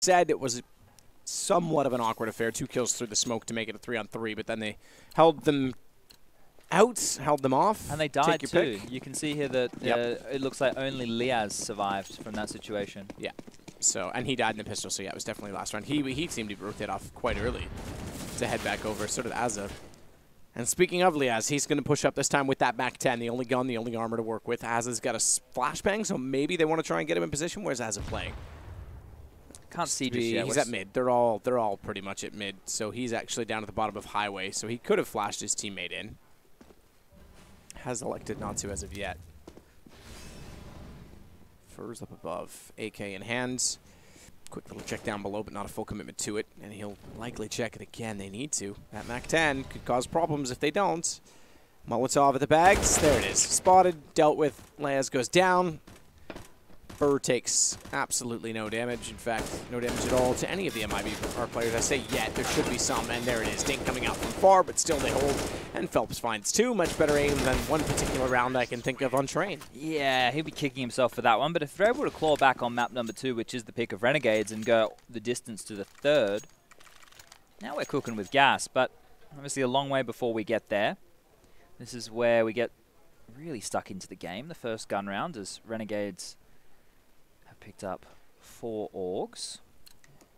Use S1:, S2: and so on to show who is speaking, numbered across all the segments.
S1: said, it was somewhat of an awkward affair. 2 kills through the smoke to make it a 3-on-3, but then they held them out, held them off.
S2: And they died too.
S1: Pick.
S2: You can see here that it looks like only Liaz survived from that situation.
S1: Yeah. So, and he died in the pistol, so yeah, it was definitely last round. He seemed to rotate off quite early to head back over, sort of Azza. And speaking of Liaz, he's going to push up this time with that back 10, the only gun, the only armor to work with. Azza's got a flashbang, so maybe they want to try and get him in position. Where's Azza playing?
S2: Can't see just yet.
S1: He's at mid. They're all pretty much at mid, so he's actually down at the bottom of highway, so he could have flashed his teammate in. Has elected not to as of yet. Furs up above, AK in hands. Quick little check down below, but not a full commitment to it. And he'll likely check it again. They need to. That MAC-10 could cause problems if they don't. Molotov at the bags. There it is. Spotted, dealt with. Liaz goes down. Burr takes absolutely no damage. In fact, no damage at all to any of the MIBR players. I say yet. There should be some, and there it is. Dink coming out from far, but still they hold. And Phelps finds 2. Much better aim than one particular round I can think of on Train.
S2: Yeah, he'll be kicking himself for that one. But if they're able to claw back on map number 2, which is the pick of Renegades, and go the distance to the 3rd, now we're cooking with gas. But obviously a long way before we get there. This is where we get really stuck into the game. The first gun round as Renegades picked up 4 AUGs,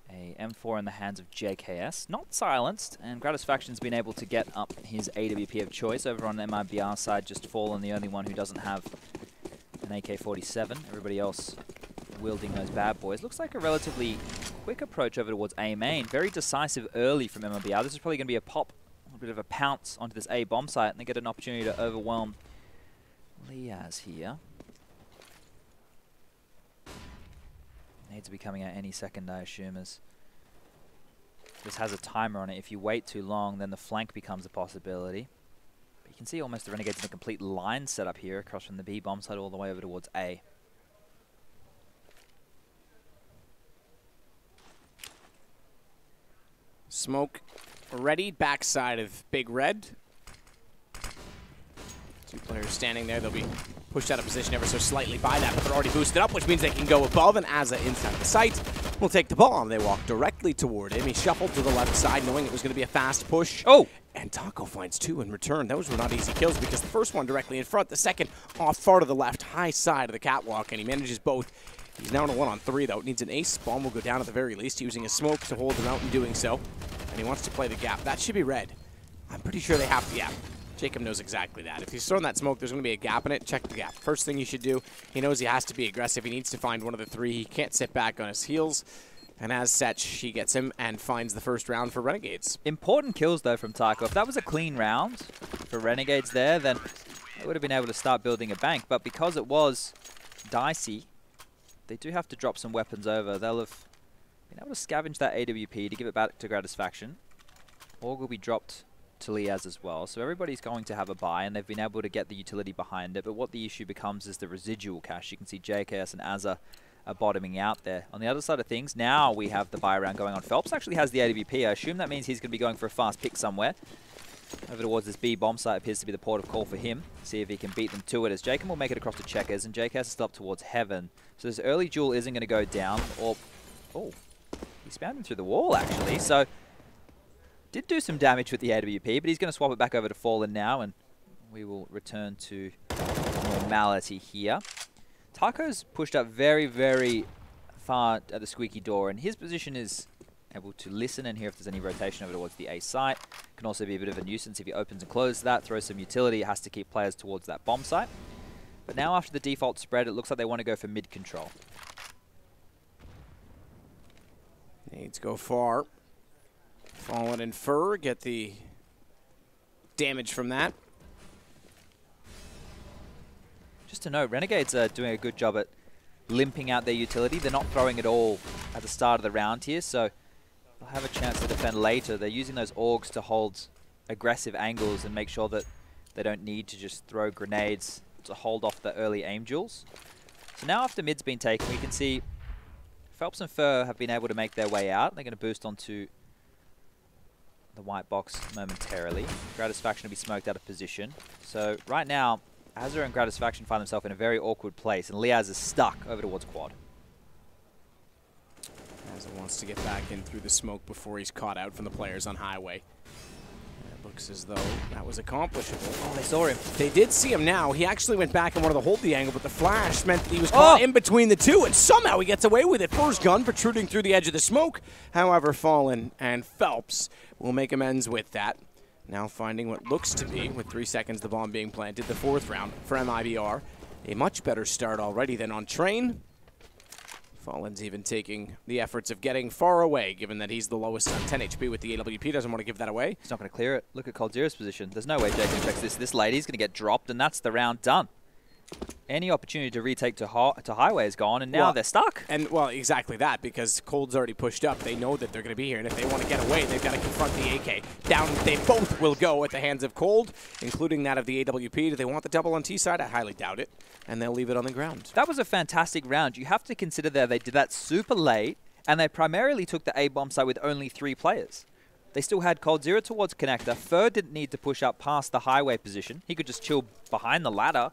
S2: a M4 in the hands of JKS, not silenced, and Gratisfaction's been able to get up his AWP of choice over on the MIBR side, just Fallen, the only one who doesn't have an AK-47. Everybody else wielding those bad boys. Looks like a relatively quick approach over towards A main, very decisive early from MIBR. This is probably going to be a pop, a bit of a pounce onto this A bomb site, and they get an opportunity to overwhelm Liaz here. Needs to be coming out any second, I assume, as this has a timer on it. If you wait too long, then the flank becomes a possibility. But you can see almost the Renegades in a complete line setup here, across from the B bomb side all the way over towards A.
S1: Smoke ready, backside of Big Red. 2 players standing there. They'll be pushed out of position ever so slightly by that, but they're already boosted up, which means they can go above, and Azza inside the site will take the bomb. They walk directly toward him. He shuffled to the left side, knowing it was going to be a fast push.
S2: Oh!
S1: And Taco finds 2 in return. Those were not easy kills, because the first one directly in front, the second off far to the left, high side of the catwalk, and he manages both. He's now on a 1-on-3, though. Needs an ace. Bomb will go down at the very least, using a smoke to hold him out in doing so. And he wants to play the gap. That should be red. I'm pretty sure they have to, yeah. Jacob knows exactly that. If he's throwing that smoke, there's going to be a gap in it. Check the gap. First thing you should do, he knows he has to be aggressive. He needs to find one of the 3. He can't sit back on his heels. And as such, he gets him and finds the first round for Renegades.
S2: Important kills, though, from Taiko. If that was a clean round for Renegades there, then they would have been able to start building a bank. But because it was dicey, they do have to drop some weapons over. They'll have been able to scavenge that AWP to give it back to Gratisfaction. Org will be dropped to Liaz as well, so everybody's going to have a buy, and they've been able to get the utility behind it, but what the issue becomes is the residual cash. You can see JKS and Azza are bottoming out there. On the other side of things, now we have the buy round going on. Phelps actually has the AWP. I assume that means he's going to be going for a fast pick somewhere. Over towards this B bomb site appears to be the port of call for him. See if he can beat them to it, as Jacob will make it across to Checkers, and JKS is still up towards Heaven. So this early duel isn't going to go down, or... Oh, he spammed him through the wall, actually, so... Did do some damage with the AWP, but he's going to swap it back over to Fallen now, and we will return to normality here. Taco's pushed up very, very far at the squeaky door, and his position is able to listen and hear if there's any rotation over towards the A site. Can also be a bit of a nuisance if he opens and closes that, throws some utility. It has to keep players towards that bomb site. But now after the default spread, it looks like they want to go for mid control.
S1: Needs to go far. Fallen and Fur get the damage from that.
S2: Just to note, Renegades are doing a good job at limping out their utility. They're not throwing it all at the start of the round here, so they'll have a chance to defend later. They're using those AUGs to hold aggressive angles and make sure that they don't need to just throw grenades to hold off the early aim duels. So now after mid's been taken, we can see Phelps and Fur have been able to make their way out. They're going to boost onto the white box momentarily. Gratisfaction will be smoked out of position. So right now, Azza and Gratisfaction find themselves in a very awkward place, and Liaz is stuck over towards quad.
S1: As he wants to get back in through the smoke before he's caught out from the players on highway. It looks as though that was accomplishable.
S2: Oh, they saw him.
S1: They did see him now. He actually went back and wanted to hold the angle, but the flash meant that he was caught in between the two, and somehow he gets away with it. First gun protruding through the edge of the smoke. However, Fallen and Phelps will make amends with that. Now finding what looks to be, with 3 seconds the bomb being planted, the 4th round for MIBR. A much better start already than on Train. Fallen's even taking the efforts of getting far away, given that he's the lowest on 10 HP with the AWP. Doesn't want to give that away.
S2: He's not going to clear it. Look at Cold Zero's position. There's no way Jacob checks this. This lady's going to get dropped, and that's the round done. Any opportunity to retake to highway is gone, and now they're stuck.
S1: And, well, exactly that, because Cold's already pushed up. They know that they're going to be here, and if they want to get away, they've got to confront the AK. Down they both will go at the hands of Cold, including that of the AWP. Do they want the double on T side? I highly doubt it. And they'll leave it on the ground.
S2: That was a fantastic round. You have to consider there they did that super late, and they primarily took the A-bomb side with only 3 players. They still had Cold Zero towards connector. Fur didn't need to push up past the highway position. He could just chill behind the ladder.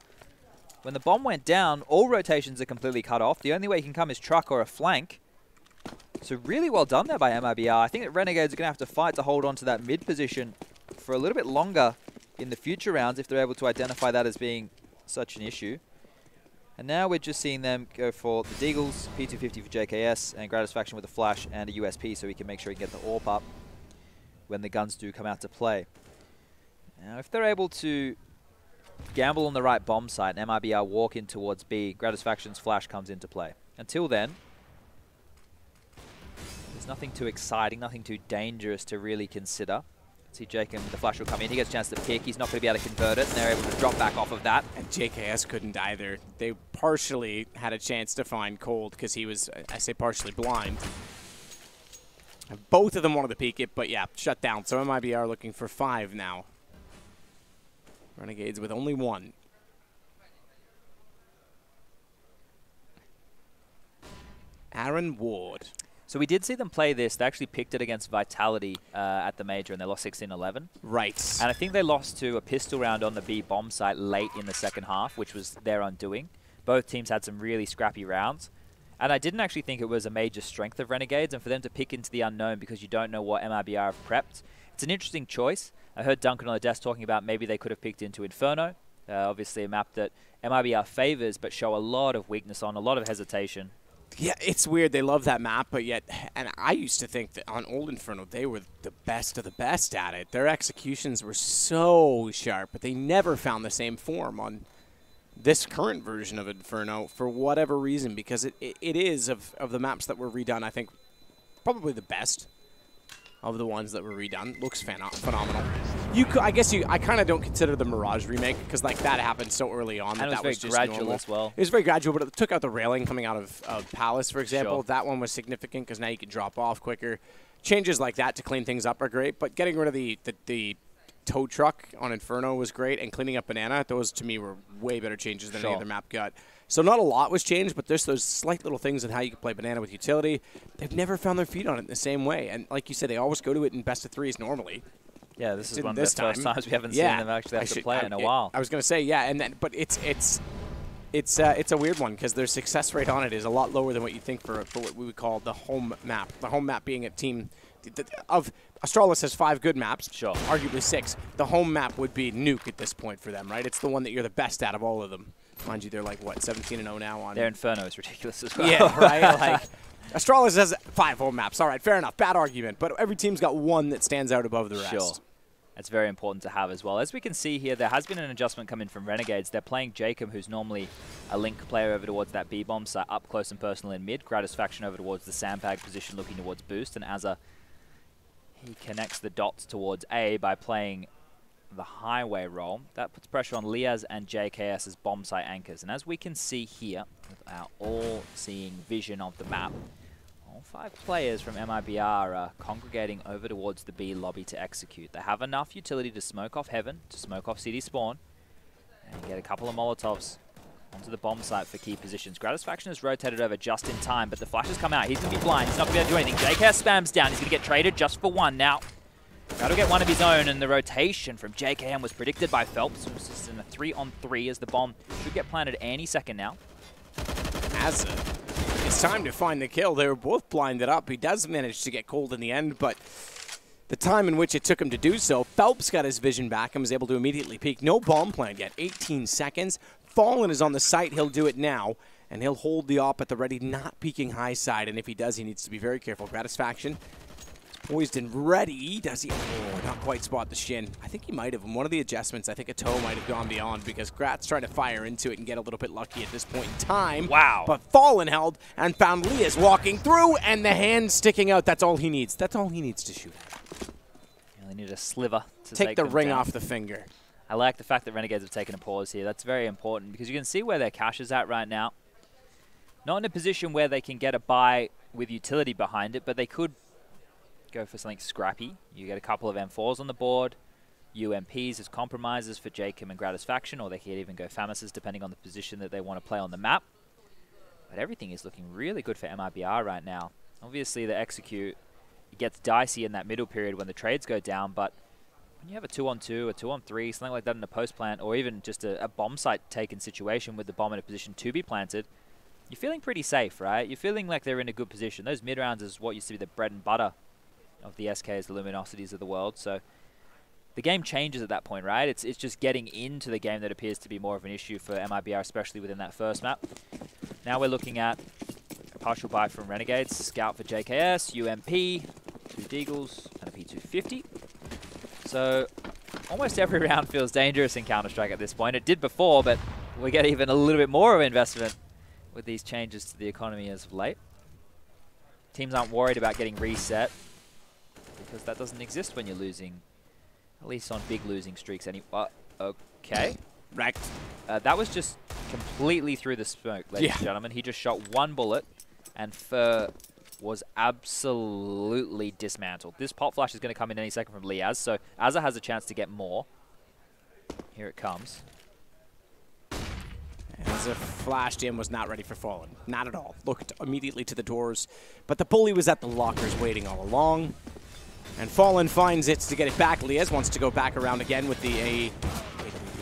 S2: When the bomb went down, all rotations are completely cut off. The only way he can come is truck or a flank. So really well done there by MIBR. I think that Renegades are going to have to fight to hold on to that mid position for a little bit longer in the future rounds if they're able to identify that as being such an issue. And now we're just seeing them go for the Deagles, P250 for JKS, and Gratisfaction with a flash and a USP so he can make sure he can get the AWP up when the guns do come out to play. Now if they're able to gamble on the right bomb site and MIBR walk in towards B, Gratisfaction's flash comes into play. Until then, there's nothing too exciting, nothing too dangerous to really consider. See Jacob, the flash will come in, he gets a chance to pick, he's not going to be able to convert it, and they're able to drop back off of that.
S1: And JKS couldn't either. They partially had a chance to find Cold because he was, I say partially blind. Both of them wanted to peek it, but yeah, shut down. So MIBR looking for 5 now. Renegades with only 1. Aaron Ward.
S2: So we did see them play this. They actually picked it against Vitality at the Major, and they lost 16-11.
S1: Right.
S2: And I think they lost to a pistol round on the B bomb site late in the second half, which was their undoing. Both teams had some really scrappy rounds. And I didn't actually think it was a major strength of Renegades, and for them to pick into the unknown because you don't know what MIBR have prepped, it's an interesting choice. I heard Duncan on the desk talking about maybe they could have picked into Inferno. Obviously a map that MIBR favors, but show a lot of weakness on, a lot of hesitation.
S1: Yeah, it's weird. They love that map, but yet, and I used to think that on Old Inferno, they were the best of the best at it. Their executions were so sharp, but they never found the same form on this current version of Inferno for whatever reason, because it is, of the maps that were redone, I think, probably the best of the ones that were redone. Looks phenomenal. I kind of don't consider the Mirage remake because like that happened so early on that was just
S2: gradual
S1: normal.
S2: as well.
S1: It was very gradual, but it took out the railing coming out of Palace, for example.
S2: Sure.
S1: That one was significant because now you can drop off quicker. Changes like that to clean things up are great, but getting rid of the tow truck on Inferno was great, and cleaning up Banana, those to me were way better changes than any other map got. So not a lot was changed, but there's those slight little things in how you can play Banana with utility. They've never found their feet on it in the same way, and like you said, they always go to it in best of 3s normally.
S2: Yeah, this is one of the first times we haven't seen them actually have to play it in a while.
S1: I was going to say, yeah, and then, but it's a weird one because their success rate on it is a lot lower than what you think for what we would call the home map. The home map being a team of Astralis has 5 good maps, arguably 6. The home map would be Nuke at this point for them, right? It's the one that you're the best at of all of them. Mind you, they're like, what, 17-0 now on...
S2: Their Inferno is ridiculous as well.
S1: Yeah, right? Like, Astralis has 5 home maps. All right, fair enough. Bad argument. But every team's got one that stands out above the rest.
S2: Sure. That's very important to have as well. As we can see here, there has been an adjustment coming from Renegades. They're playing Jacob, who's normally a link player, over towards that B-bomb site, up close and personal in mid. Gratisfaction over towards the sandbag position, looking towards boost. And Azza, he connects the dots towards A by playing the highway role. That puts pressure on Liaz and JKS as bomb site anchors. And as we can see here, with our all-seeing vision of the map, all 5 players from MIBR are congregating over towards the B lobby to execute. They have enough utility to smoke off Heaven, to smoke off City Spawn, and get a couple of Molotovs onto the bomb site for key positions. Gratisfaction has rotated over just in time, but the flashes come out. He's going to be blind. He's not going to be able to do anything. JKS spams down. He's going to get traded just for 1 now. Got to get one of his own, and the rotation from JKM was predicted by Phelps. It was just in a 3-on-3 as the bomb should get planted any second now.
S1: Azza It's time to find the kill. They were both blinded up. He does manage to get cold in the end, but the time in which it took him to do so, Phelps got his vision back and was able to immediately peek. No bomb planned yet. 18 seconds. Fallen is on the site. He'll do it now, and he'll hold the op at the ready, not peeking high side, and if he does, he needs to be very careful. Gratisfaction poised and ready. Does he? Oh, not quite spot the shin. I think he might have. In one of the adjustments, I think a toe might have gone beyond because Grat's trying to fire into it and get a little bit lucky at this point in time.
S2: Wow.
S1: But Fallen held and found Lias walking through and the hand sticking out. That's all he needs. That's all he needs to shoot at.
S2: You only need a sliver to
S1: take the ring
S2: down.
S1: off the finger.
S2: I like the fact that Renegades have taken a pause here. That's very important because you can see where their cash is at right now. Not in a position where they can get a buy with utility behind it, but they could go for something scrappy. You get a couple of M4s on the board, UMPs as compromises for Jacob and Gratisfaction, or they could even go Famises depending on the position that they want to play on the map. But everything is looking really good for MIBR right now. Obviously, the execute, it gets dicey in that middle period when the trades go down, but when you have a 2-on-2, a 2-on-3, something like that in a post plant, or even just a bomb site taken situation with the bomb in a position to be planted, you're feeling pretty safe, right? You're feeling like they're in a good position. Those mid rounds is what used to be the bread and butter of the SKs, the Luminosities of the world. So the game changes at that point, right? It's just getting into the game that appears to be more of an issue for MIBR, especially within that first map. Now we're looking at a partial buy from Renegades, Scout for JKS, UMP, 2 Deagles, and a P250. So almost every round feels dangerous in Counter-Strike at this point. It did before, but we get even a little bit more of investment with these changes to the economy as of late. Teams aren't worried about getting reset because that doesn't exist when you're losing, at least on big losing streaks. Okay.
S1: Wrecked.
S2: That was just completely through the smoke, ladies and gentlemen. He just shot one bullet, and Fur was absolutely dismantled. This pop flash is going to come in any second from Liaz, so Azza has a chance to get more. Here it comes.
S1: Azza flashed in, was not ready for Fallen. Not at all. Looked immediately to the doors, but the bully was at the lockers waiting all along. And Fallen finds it to get it back. Liaz wants to go back around again with the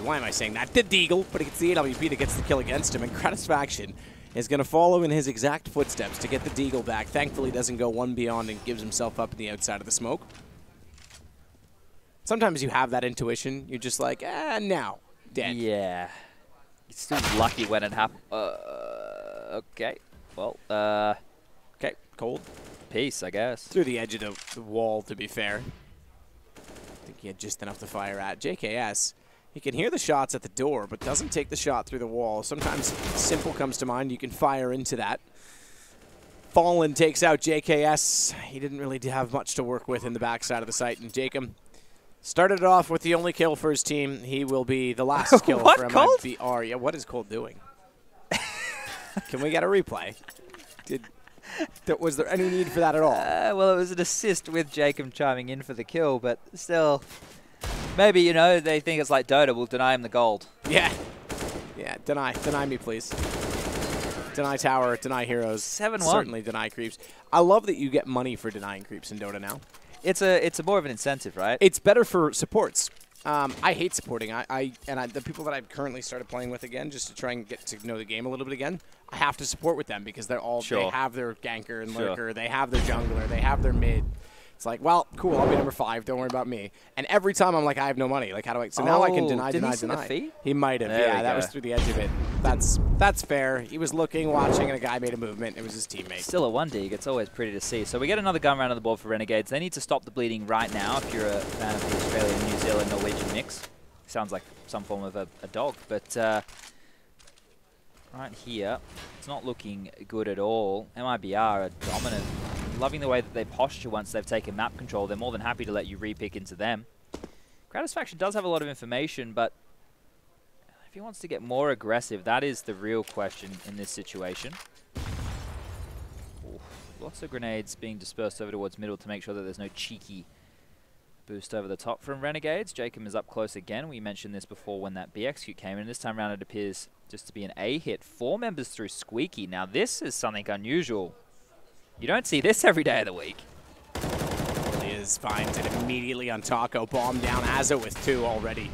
S1: why am I saying that? The Deagle, but he gets the AWP that gets the kill against him, and Gratisfaction is going to follow in his exact footsteps to get the Deagle back. Thankfully, doesn't go one beyond and gives himself up in the outside of the smoke. Sometimes you have that intuition. You're just like, now. Dead.
S2: Yeah. You're still lucky when it happened. Okay. Well,
S1: okay, cold.
S2: Peace, I guess.
S1: Through the edge of the wall, to be fair. I think he had just enough to fire at. JKS, he can hear the shots at the door, but doesn't take the shot through the wall. Sometimes simple comes to mind. You can fire into that. Fallen takes out JKS. He didn't really have much to work with in the backside of the site. And Jacob started it off with the only kill for his team. He will be the last kill for MIBR. Yeah, what is Cold doing? Can we get a replay? Was there any need for that at all?
S2: Well, it was an assist with Jacob chiming in for the kill, but still, maybe, you know, they think it's like Dota. We'll deny him the gold.
S1: Yeah. Yeah, deny me, please. Deny tower, deny heroes.
S2: 7-1.
S1: Certainly deny creeps. I love that you get money for denying creeps in Dota now.
S2: It's a more of an incentive, right?
S1: It's better for supports. I hate supporting. The people that I've currently started playing with again, just to try and get to know the game a little bit again, I have to support with them because they're all they have their ganker and lurker, they have their jungler, they have their mid. It's like, well, cool, I'll be number 5. Don't worry about me. And every time I'm like, I have no money. Like, how do I? So now I can deny. He might have. Yeah, that was through the edge of it. That's fair. He was looking, watching, and a guy made a movement. It was his teammate.
S2: Still a 1-dig. It's always pretty to see. So we get another gun round on the board for Renegades. They need to stop the bleeding right now if you're a fan of the Australian, New Zealand, Norwegian mix. Sounds like some form of a dog. But right here, it's not looking good at all. MIBR are dominant. Loving the way that they posture once they've taken map control. They're more than happy to let you re-pick into them. Gratisfaction does have a lot of information, but if he wants to get more aggressive, that is the real question in this situation. Ooh, lots of grenades being dispersed over towards middle to make sure that there's no cheeky boost over the top from Renegades. Jacob is up close again. We mentioned this before when that BXQ came in. This time around it appears just to be an A hit. 4 members through Squeaky. Now this is something unusual. You don't see this every day of the week.
S1: Liz finds it immediately on Taco. Bomb down. Azza with 2 already.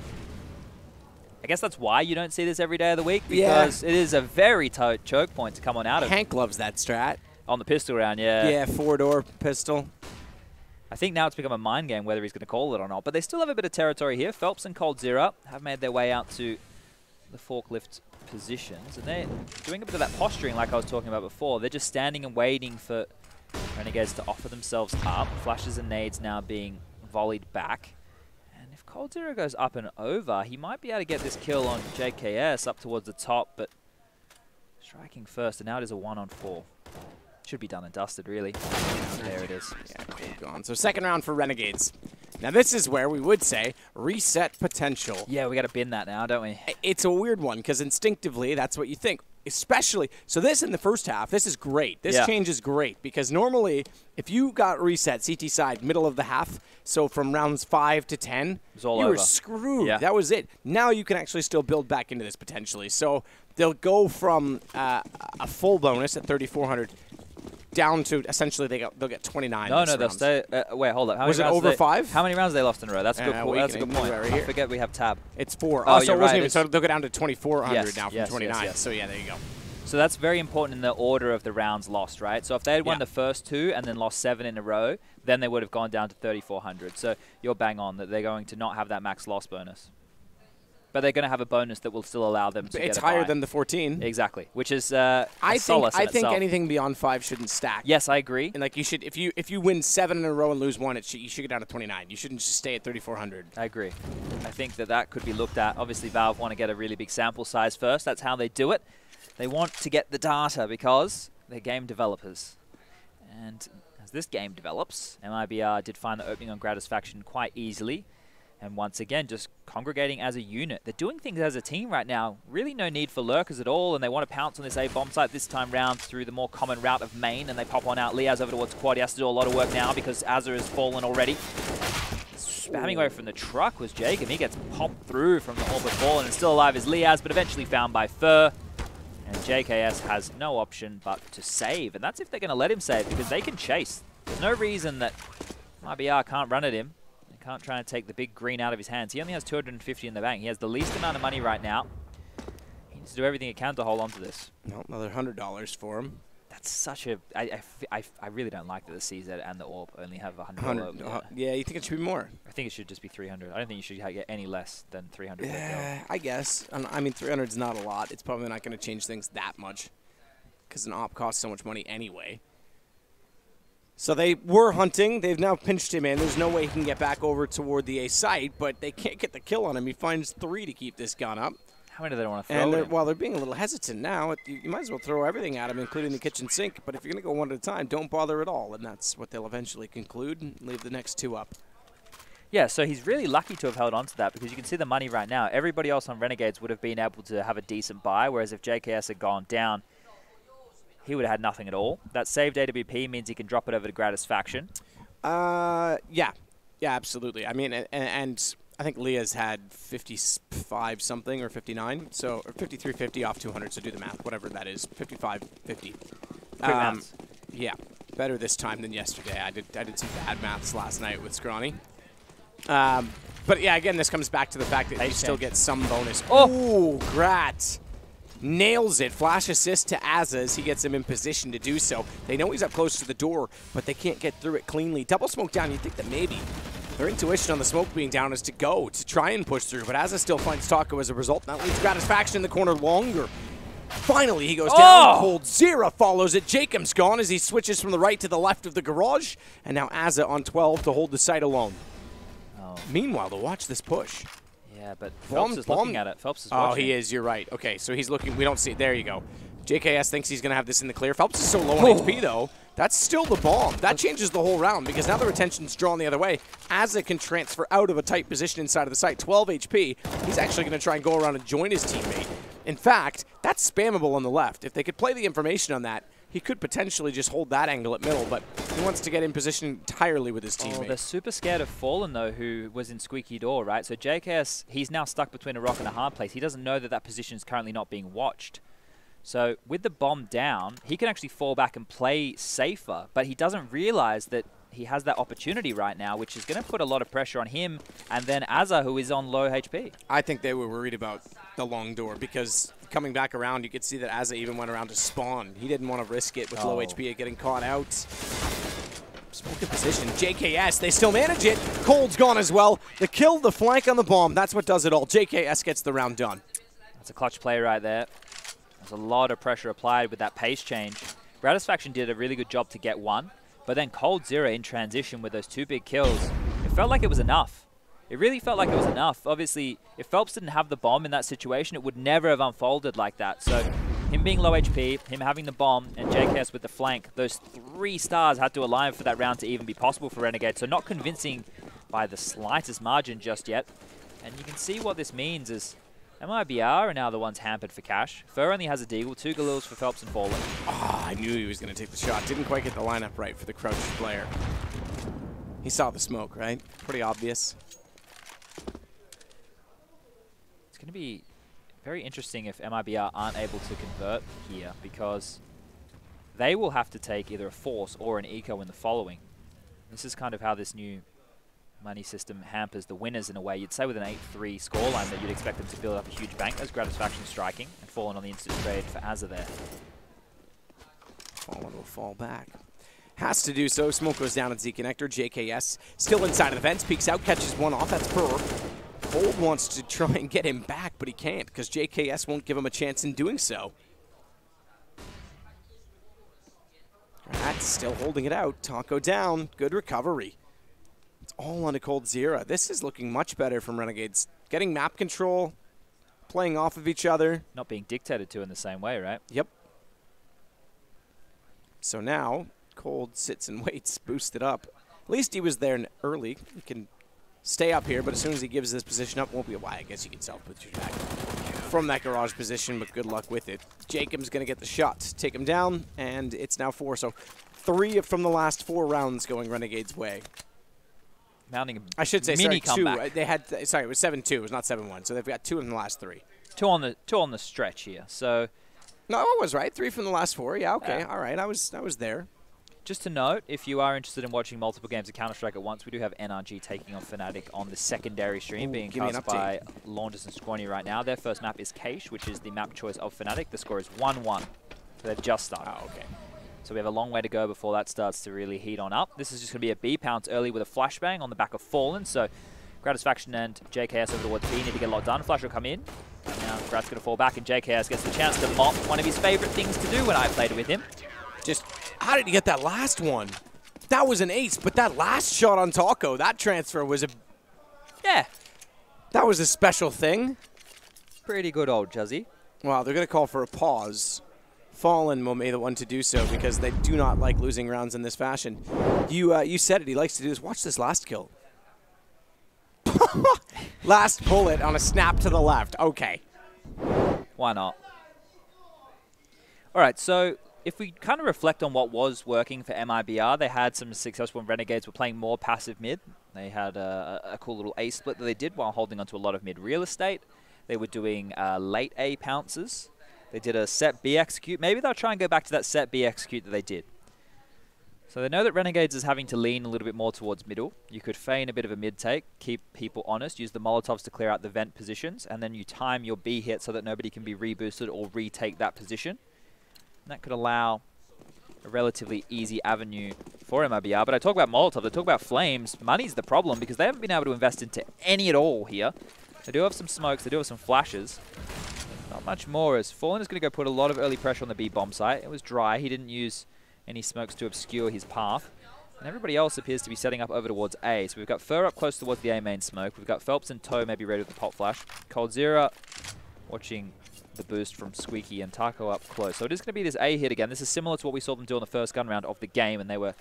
S2: I guess that's why you don't see this every day of the week, because it is a very tight choke point to come on out of.
S1: Hank loves that strat.
S2: On the pistol round, yeah.
S1: Yeah, 4-door pistol.
S2: I think now it's become a mind game whether he's going to call it or not, but they still have a bit of territory here. Phelps and Cold Zero have made their way out to the forklift positions, and they're doing a bit of that posturing like I was talking about before. They're just standing and waiting for Renegades to offer themselves up. Flashes and nades now being volleyed back. And if Cold Zero goes up and over, he might be able to get this kill on JKS up towards the top, but striking first, and now it is a 1-on-4. Should be done and dusted, really. There it is.
S1: Yeah, cool gone. So second round for Renegades. Now this is where we would say reset potential.
S2: Yeah, we got to bin that now, don't we?
S1: It's a weird one because instinctively that's what you think. Especially, so this in the first half, this is great. This change is great because normally if you got reset CT side middle of the half, so from rounds 5 to 10, you were screwed. Yeah. That was it. Now you can actually still build back into this potentially. So they'll go from a full bonus at 3,400 down to essentially they'll get 29.
S2: No, they'll stay. Wait, hold up.
S1: Was it over 5?
S2: How many rounds they lost in a row? That's a good point. That's a good point.
S1: Right
S2: I forget we have tab.
S1: It's 4.
S2: Oh,
S1: so it wasn't even. So they'll go down to 2,400 now from 29.
S2: Yes.
S1: So yeah, there you go.
S2: So that's very important in the order of the rounds lost, right? So if they had won the first 2 and then lost 7 in a row, then they would have gone down to 3,400. So you're bang on that they're going to not have that max loss bonus. But they're going to have a bonus that will still allow them to get a
S1: higher
S2: buy.
S1: than the 14.
S2: Exactly, which is
S1: I think
S2: itself.
S1: anything beyond 5 shouldn't stack.
S2: Yes, I agree.
S1: And like you should, if you win 7 in a row and lose 1, you should get down to 29. You shouldn't just stay at 3,400.
S2: I agree. I think that could be looked at. Obviously, Valve want to get a really big sample size first. That's how they do it. They want to get the data because they're game developers. And as this game develops, MIBR did find the opening on Gratisfaction quite easily. And once again, just congregating as a unit. They're doing things as a team right now. Really no need for lurkers at all, and they want to pounce on this A-bomb site this time round through the more common route of main, and they pop one out. Liaz over towards quad. He has to do a lot of work now because Azza has fallen already. Spamming away from the truck was Jacob. He gets popped through from the orbit ball, and still alive is Liaz, but eventually found by Fur. And JKS has no option but to save, and that's if they're going to let him save, because they can chase. There's no reason that MIBR can't run at him. Can't try and take the big green out of his hands. He only has 250 in the bank. He has the least amount of money right now. He needs to do everything he can to hold on to this.
S1: No, another $100 for him.
S2: That's such a... I really don't like that the CZ and the AWP only have $100.
S1: Yeah, you think it should be more?
S2: I think it should just be 300. I don't think you should get any less than 300.
S1: Yeah, I guess. I mean, 300 is not a lot. It's probably not going to change things that much because an AWP costs so much money anyway. So they were hunting. They've now pinched him in. There's no way he can get back over toward the A site, but they can't get the kill on him. He finds 3 to keep this gun up.
S2: How many do they want to throw
S1: And they're being a little hesitant now. You might as well throw everything at him, including the kitchen sink. But if you're going to go one at a time, don't bother at all. And that's what they'll eventually conclude and leave the next 2 up.
S2: Yeah, so he's really lucky to have held on to that because you can see the money right now. Everybody else on Renegades would have been able to have a decent buy, whereas if JKS had gone down, he would have had nothing at all. That saved AWP means he can drop it over to Gratisfaction.
S1: Yeah, absolutely. I mean, and I think Leah's had 55 something or 59, so or 53.50 off 200. So do the math, whatever that is, 55.50. Yeah, better this time than yesterday. I did some bad maths last night with Scrawny. But yeah, again, this comes back to the fact that you still get some bonus. Oh, Grat. Nails it. Flash assist to Azza as he gets him in position to do so. They know he's up close to the door, but they can't get through it cleanly. Double smoke down. You'd think that maybe their intuition on the smoke being down is to go, to try and push through, but Azza still finds Taco as a result. That leaves Gratisfaction in the corner longer. Finally, he goes down. Cold Zero follows it. Jacob's gone as he switches from the right to the left of the garage, and now Azza on 12 to hold the site alone. Meanwhile, to watch this push.
S2: Yeah, but Phelps is looking at it. Phelps is watching.
S1: Oh, he is. You're right. Okay, so he's looking. We don't see it. There you go. JKS thinks he's going to have this in the clear. Phelps is so low on HP, though. That's still the bomb. That changes the whole round because now the retention's drawn the other way. Azza can transfer out of a tight position inside of the site. 12 HP. He's actually going to try and go around and join his teammate. In fact, that's spammable on the left. If they could play the information on that, he could potentially just hold that angle at middle, but he wants to get in position entirely with his teammate.
S2: They're super scared of Fallen, though, who was in squeaky door, right? So JKS, he's now stuck between a rock and a hard place. He doesn't know that that position is currently not being watched. So with the bomb down, he can actually fall back and play safer, but he doesn't realize that he has that opportunity right now, which is going to put a lot of pressure on him, and then Azza, who is on low HP.
S1: I think they were worried about the long door because coming back around, you could see that Azza even went around to spawn. He didn't want to risk it with low HP getting caught out. Smoke in position. JKS, they still manage it. Cold's gone as well. The kill, the flank on the bomb, that's what does it all. JKS gets the round done.
S2: That's a clutch play right there. There's a lot of pressure applied with that pace change. Gratisfaction did a really good job to get one, but then Cold Zero in transition with those 2 big kills, it felt like it was enough. It really felt like it was enough. Obviously, if Phelps didn't have the bomb in that situation, it would never have unfolded like that. So him being low HP, him having the bomb, and JKS with the flank, those 3 stars had to align for that round to even be possible for Renegades. So not convincing by the slightest margin just yet. And you can see what this means is MIBR are now the ones hampered for cash. Fur only has a deagle, 2 Galils for Phelps and Fallen.
S1: Oh, I knew he was going to take the shot. Didn't quite get the lineup right for the crouched player. He saw the smoke, right? Pretty obvious.
S2: It's going to be very interesting if MIBR aren't able to convert here, because they will have to take either a force or an eco in the following. This is kind of how this new money system hampers the winners in a way. You'd say with an 8-3 scoreline that you'd expect them to build up a huge bank. There's Gratisfaction striking and Fallen on the instant trade for Azza there.
S1: Fallen will fall back. Has to do so. Smoke goes down at Z Connector. JKS still inside of the fence. Peeks out, catches one off. That's Purr. Cold wants to try and get him back, but he can't because JKS won't give him a chance in doing so. That's still holding it out. Taco down. Good recovery. It's all on a Cold Zero. This is looking much better from Renegades. Getting map control, playing off of each other.
S2: Not being dictated to in the same way, right?
S1: Yep. So now, Cold sits and waits, boosted up. At least he was there early. He can stay up here, but as soon as he gives this position up, won't be a why. I guess you can self-boost your back from that garage position, but good luck with it. Jacob's going to get the shot, take him down, and it's now 4. So 3 from the last 4 rounds going Renegades' way.
S2: Mounting a
S1: I should say,
S2: mini
S1: sorry, 2.
S2: comeback.
S1: They had, sorry, it was 7-2. It was not 7-1. So they've got 2 in the last 3.
S2: 2 on the stretch here. So
S1: no, I was right. 3 from the last 4. Yeah, okay, all right. I was there.
S2: just to note, if you are interested in watching multiple games of Counter-Strike at once, we do have NRG taking on Fnatic on the secondary stream, being cast by Launders and Squanny right now. Their first map is Cache, which is the map choice of Fnatic. The score is 1-1. So they've just started.
S1: Oh, okay.
S2: So we have a long way to go before that starts to really heat on up. This is just going to be a B pounce early with a flashbang on the back of Fallen. So Gratisfaction and JKS over towards B need to get a lot done. Flash will come in. And now Grat's going to fall back and JKS gets the chance to mop one of his favorite things to do when I played with him.
S1: Just, how did he get that last one? That was an ace, but that last shot on Taco, that transfer was a...
S2: Yeah.
S1: That was a special thing.
S2: Pretty good old Juzzy.
S1: Well, they're going to call for a pause. Fallen will be the one to do so because they do not like losing rounds in this fashion. You said it. He likes to do this. Watch this last kill. Last bullet on a snap to the left. Okay.
S2: Why not? All right, so if we kind of reflect on what was working for MIBR, they had some success when Renegades were playing more passive mid. They had a cool little A split that they did while holding onto a lot of mid real estate. They were doing late A pounces. They did a set B execute. Maybe they'll try and go back to that set B execute that they did. So they know that Renegades is having to lean a little bit more towards middle. You could feign a bit of a mid take, keep people honest, use the Molotovs to clear out the vent positions, and then you time your B hit so that nobody can be reboosted or retake that position. And that could allow a relatively easy avenue for MIBR. But I talk about Molotov, I talk about Flames. Money's the problem because they haven't been able to invest into any at all here. They do have some smokes, they do have some flashes. Not much more, as Fallen is going to go put a lot of early pressure on the B bomb site. It was dry, he didn't use any smokes to obscure his path. And everybody else appears to be setting up over towards A. So we've got Fur up close towards the A main smoke. We've got Phelps and Toe maybe ready with the pop flash. Cold Zero watching the boost from Squeaky and Taco up close. So it is going to be this A hit again. This is similar to what we saw them do on the first gun round of the game, and they were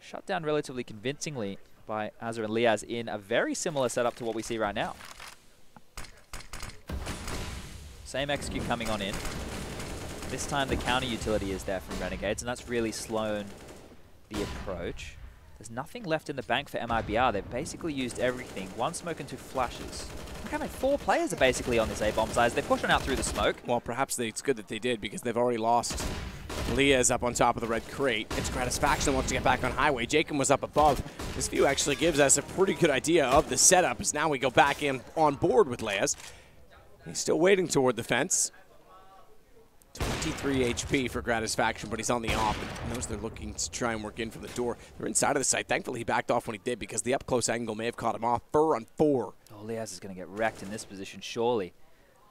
S2: shut down relatively convincingly by Azza and Liaz in a very similar setup to what we see right now. Same execute coming on in. This time the counter utility is there from Renegades, and that's really slowed the approach. There's nothing left in the bank for MIBR. They've basically used everything. 1 smoke and 2 flashes. Okay, mate, 4 players are basically on this A-bomb size. They're pushing out through the smoke.
S1: Well, perhaps it's good that they did because they've already lost Leah is up on top of the red crate. It's Gratisfaction wants to get back on highway. Jacob was up above. This view actually gives us a pretty good idea of the setup, as now we go back in on board with Leas. He's still waiting toward the fence. 23 HP for Gratisfaction, but he's on the off. He knows they're looking to try and work in from the door. They're inside of the site. Thankfully, he backed off when he did, because the up-close angle may have caught him off. 4-on-4.
S2: Oh, Leas is going to get wrecked in this position, surely.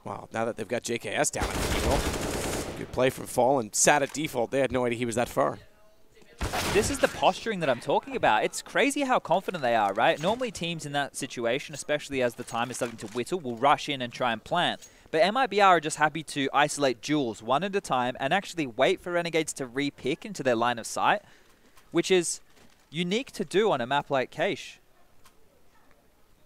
S1: Wow, now that they've got JKS down, I think he will. Good play from Fallen. Sat at default. They had no idea he was that far.
S2: This is the posturing that I'm talking about. It's crazy how confident they are, right? Normally teams in that situation, especially as the time is starting to whittle, will rush in and try and plant. But MIBR are just happy to isolate duels one at a time and actually wait for Renegades to re-pick into their line of sight, which is unique to do on a map like Cache.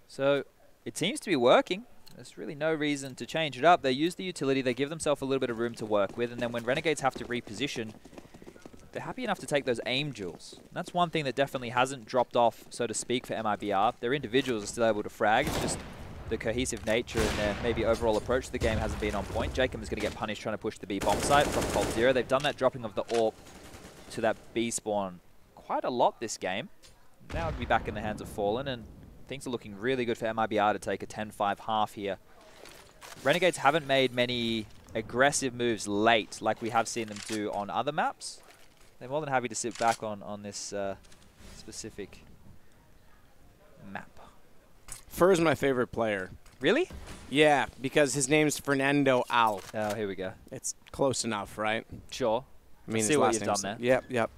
S2: So it seems to be working. There's really no reason to change it up. They use the utility, they give themselves a little bit of room to work with, and then when Renegades have to reposition, they're happy enough to take those aim duels. And that's one thing that definitely hasn't dropped off, so to speak, for MIBR. Their individuals are still able to frag. It's just the cohesive nature and their maybe overall approach to the game hasn't been on point. Jacob is going to get punished trying to push the B bomb site from Cold Zero. They've done that dropping of the AWP to that B spawn quite a lot this game. Now it'll be back in the hands of Fallen, and things are looking really good for MIBR to take a 10-5 half here. Renegades haven't made many aggressive moves late like we have seen them do on other maps. They're more than happy to sit back on this specific map.
S1: Fur is my favorite player.
S2: Really?
S1: Yeah, because his name's Fernando Al.
S2: Oh, here we go.
S1: It's close enough, right?
S2: Sure.
S1: I mean,
S2: see what you've done there.
S1: Yep, yep.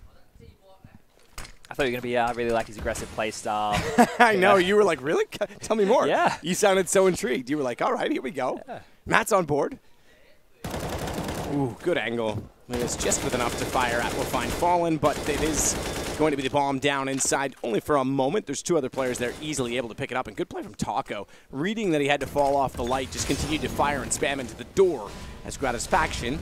S2: I thought you were going to be really like his aggressive play style.
S1: I know. You were like, really? Tell me more.
S2: Yeah.
S1: You sounded so intrigued. You were like, all right, here we go.
S2: Yeah.
S1: Matt's on board. Ooh, good angle. It's just with enough to fire at. We'll find Fallen, but it is going to be the bomb down inside only for a moment. There's two other players there easily able to pick it up, and good play from Taco. Reading that he had to fall off the light, just continued to fire and spam into the door as Gratisfaction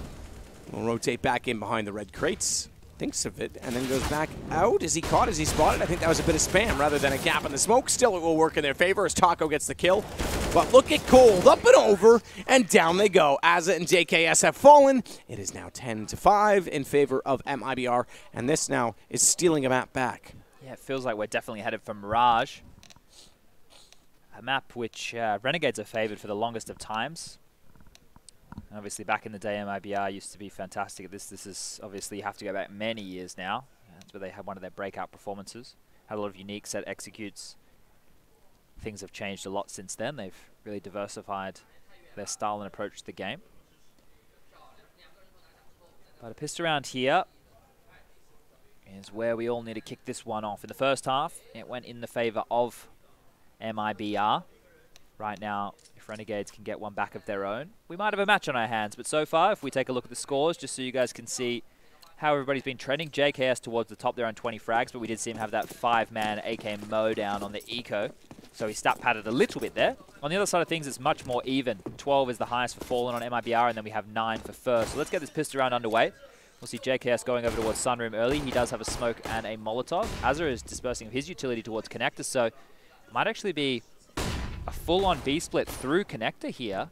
S1: will rotate back in behind the red crates. Thinks of it, and then goes back out. Is he caught? Is he spotted? I think that was a bit of spam rather than a gap in the smoke. Still, it will work in their favor as Taco gets the kill. But look at Cold, up and over, and down they go. Azza and JKS have fallen. It is now 10-5 in favor of MIBR, and this now is stealing a map back.
S2: Yeah, it feels like we're definitely headed for Mirage. A map which Renegades are favored for the longest of times. And obviously, back in the day, MIBR used to be fantastic at this. This is obviously, you have to go back many years now. That's where they had one of their breakout performances. Had a lot of unique set executes. Things have changed a lot since then. They've really diversified their style and approach to the game. But a pistol round here is where we all need to kick this one off. In the first half, it went in the favor of MIBR. Right now, if Renegades can get one back of their own, we might have a match on our hands. But so far, if we take a look at the scores, just so you guys can see how everybody's been trending, JKS towards the top there on 20 frags, but we did see him have that 5-man AK mow down on the eco. So he stat padded a little bit there. On the other side of things, it's much more even. 12 is the highest for Fallen on MIBR, and then we have 9 for First. So let's get this pistol round underway. We'll see JKS going over towards Sunroom early. He does have a smoke and a Molotov. Azza is dispersing his utility towards Connector, so it might actually be a full-on B split through Connector here.